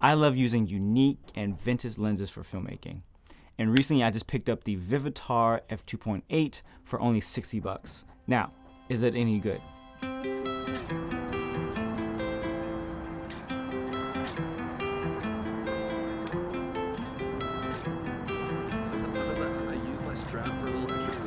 I love using unique and vintage lenses for filmmaking. And recently I just picked up the Vivitar f2.8 for only 60 bucks. Now, is it any good? I use my strap for a little extra.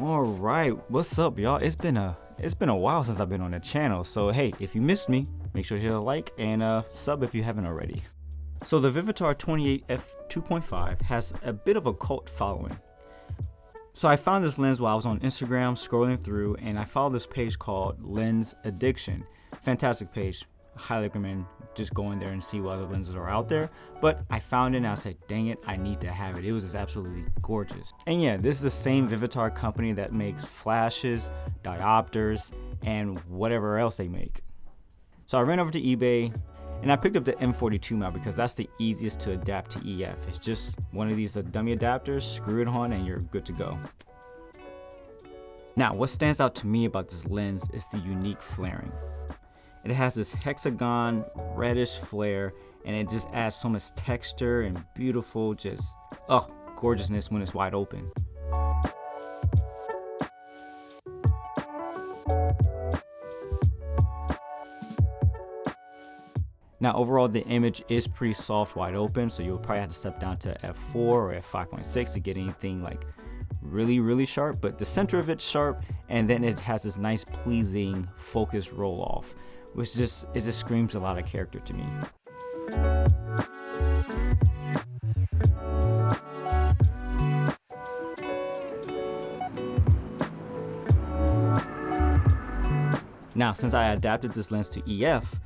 All right, what's up, y'all? It's been a while since I've been on the channel, so hey, if you missed me, make sure to hit a like and sub if you haven't already. So the Vivitar 28 f2.5 has a bit of a cult following. So I found this lens while I was on Instagram scrolling through, and I followed this page called Lens Addiction. Fantastic page. Highly recommend just going there and see what other lenses are out there. But I found it and I said, dang it, I need to have it. It was just absolutely gorgeous. And yeah, this is the same Vivitar company that makes flashes, diopters, and whatever else they make. So I ran over to eBay and I picked up the M42 mount because that's the easiest to adapt to EF. It's just one of these dummy adapters, screw it on and you're good to go. Now, what stands out to me about this lens is the unique flaring. It has this hexagon reddish flare and it just adds so much texture and beautiful gorgeousness when it's wide open. Now overall the image is pretty soft wide open, so you'll probably have to step down to f4 or f5.6 to get anything like really sharp, but the center of it's sharp, and then it has this nice pleasing focus roll off, which just screams a lot of character to me. Now, since I adapted this lens to EF,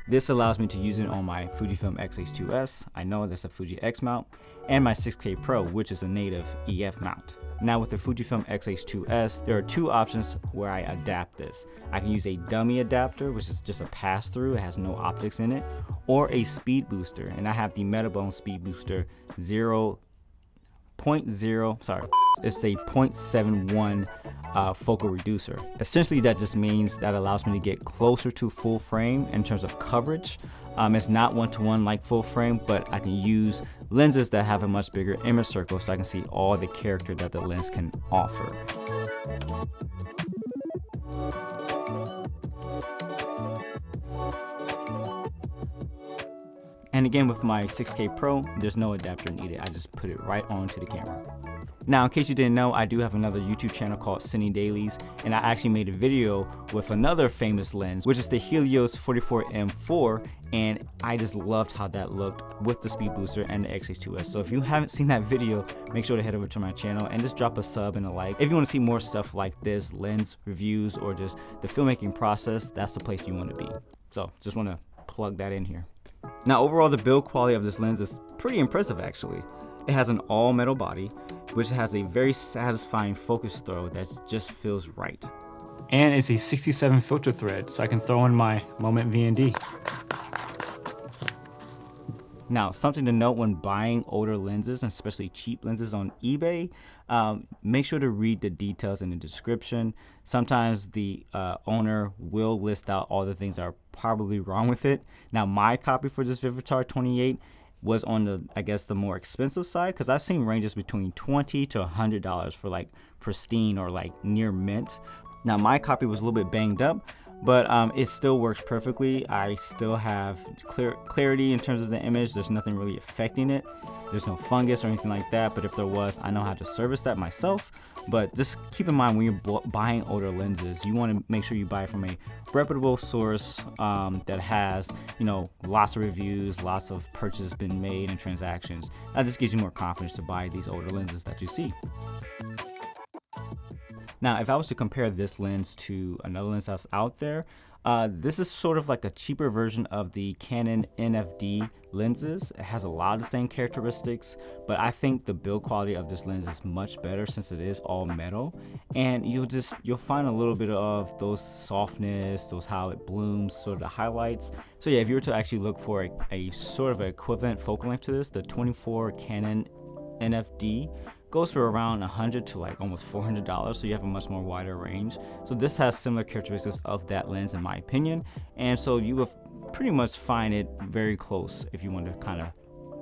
this allows me to use it on my Fujifilm Xh2s, I know that's a Fuji X mount, and my 6K Pro, which is a native EF mount. Now with the Fujifilm Xh2s, there are two options where I adapt this. I can use a dummy adapter, which is just a pass-through, it has no optics in it, or a speed booster, and I have the Metabone speed booster 0.0, it's a 0.71 focal reducer. Essentially that just means that allows me to get closer to full frame in terms of coverage. It's not one-to-one like full frame, but I can use lenses that have a much bigger image circle so I can see all the character that the lens can offer. And again, with my 6K Pro, there's no adapter needed. I just put it right onto the camera. Now, in case you didn't know, I do have another YouTube channel called Cine Dailies, and I actually made a video with another famous lens, which is the Helios 44M4, and I just loved how that looked with the speed booster and the Xh2s. So if you haven't seen that video, make sure to head over to my channel and just drop a sub and a like. If you want to see more stuff like this, lens reviews, or just the filmmaking process, that's the place you want to be. So just want to plug that in here. Now overall, the build quality of this lens is pretty impressive actually. It has an all metal body, which has a very satisfying focus throw that just feels right. And it's a 67 filter thread, so I can throw in my Moment VND. Now, something to note when buying older lenses, especially cheap lenses on eBay, make sure to read the details in the description. Sometimes the owner will list out all the things that are probably wrong with it. Now, my copy for this Vivitar 28 was on the, I guess, the more expensive side, because I've seen ranges between $20 to $100 for like pristine or like near mint. Now, my copy was a little bit banged up, but it still works perfectly. I still have clarity in terms of the image. There's nothing really affecting it. There's no fungus or anything like that, but if there was, I know how to service that myself. But just keep in mind when you're buying older lenses, you want to make sure you buy from a reputable source that has, you know, lots of reviews, lots of purchases been made and transactions. That just gives you more confidence to buy these older lenses that you see. Now, if I was to compare this lens to another lens that's out there, This is sort of like a cheaper version of the Canon NFD lenses. It has a lot of the same characteristics, but I think the build quality of this lens is much better since it is all metal, and you'll find a little bit of those softness, those how it blooms, sort of the highlights. So yeah, if you were to actually look for a sort of equivalent focal length to this, the 24 Canon NFD goes for around $100 to like almost $400, so you have a much more wider range. So this has similar characteristics of that lens in my opinion, and so you will pretty much find it very close if you want to kind of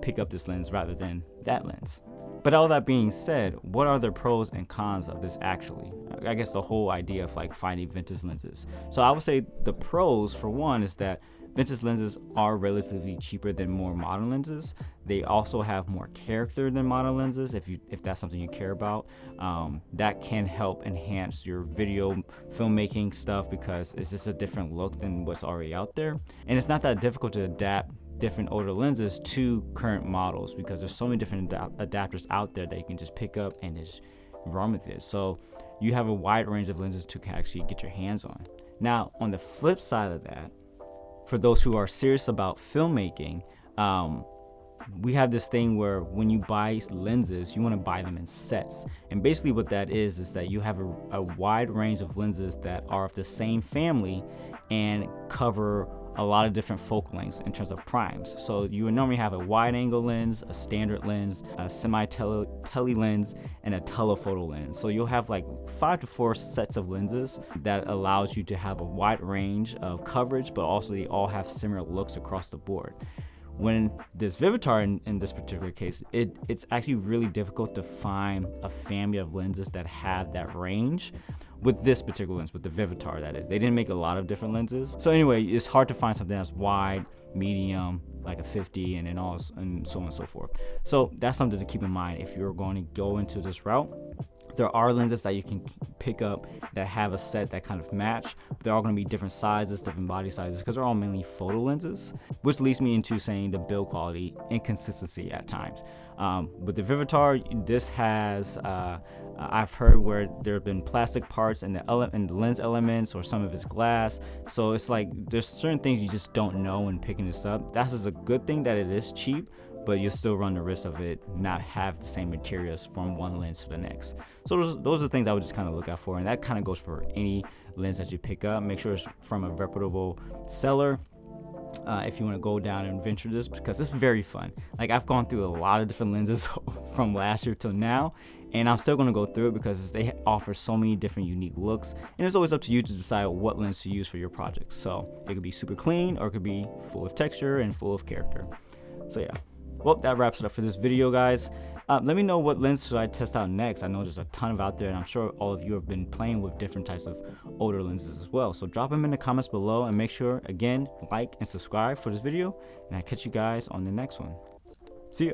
pick up this lens rather than that lens. But all that being said, what are the pros and cons of this actually? I guess the whole idea of like finding vintage lenses. So I would say the pros, for one, is that vintage lenses are relatively cheaper than more modern lenses. They also have more character than modern lenses if that's something you care about. That can help enhance your video filmmaking stuff because it's just a different look than what's already out there. And it's not that difficult to adapt different older lenses to current models because there's so many different adapters out there that you can just pick up and just run with it. So you have a wide range of lenses to actually get your hands on. Now, on the flip side of that, for those who are serious about filmmaking, we have this thing where when you buy lenses, you want to buy them in sets. And basically what that is that you have a wide range of lenses that are of the same family and cover a lot of different focal lengths in terms of primes. So you would normally have a wide angle lens, a standard lens, a semi-tele lens, and a telephoto lens. So you'll have like 5 to 4 sets of lenses that allows you to have a wide range of coverage, but also they all have similar looks across the board. When this Vivitar in this particular case, it's actually really difficult to find a family of lenses that have that range. With this particular lens, with the Vivitar that is. They didn't make a lot of different lenses. So anyway, it's hard to find something that's wide, medium, like a 50, and then all and so on and so forth. So that's something to keep in mind if you're going to go into this route. There are lenses that you can pick up that have a set that kind of match. They're all going to be different sizes, different body sizes, because they're all mainly photo lenses, which leads me into saying the build quality inconsistency at times. With the Vivitar, this has, I've heard where there have been plastic parts in the lens elements or some of it's glass. So it's like there's certain things you just don't know when picking this up. That's just a good thing that it is cheap, but you'll still run the risk of it not have the same materials from one lens to the next. So those are the things I would just kind of look out for, and that kind of goes for any lens that you pick up. Make sure it's from a reputable seller. If you want to go down and venture this, because it's very fun. Like I've gone through a lot of different lenses from last year till now, and I'm still going to go through it because they offer so many different unique looks, and it's always up to you to decide what lens to use for your projects. So it could be super clean or it could be full of texture and full of character. So yeah. Well, that wraps it up for this video, guys. Let me know what lens should I test out next. I know there's a ton of out there, and I'm sure all of you have been playing with different types of older lenses as well. So drop them in the comments below, and make sure, again, like and subscribe for this video, and I'll catch you guys on the next one. See ya.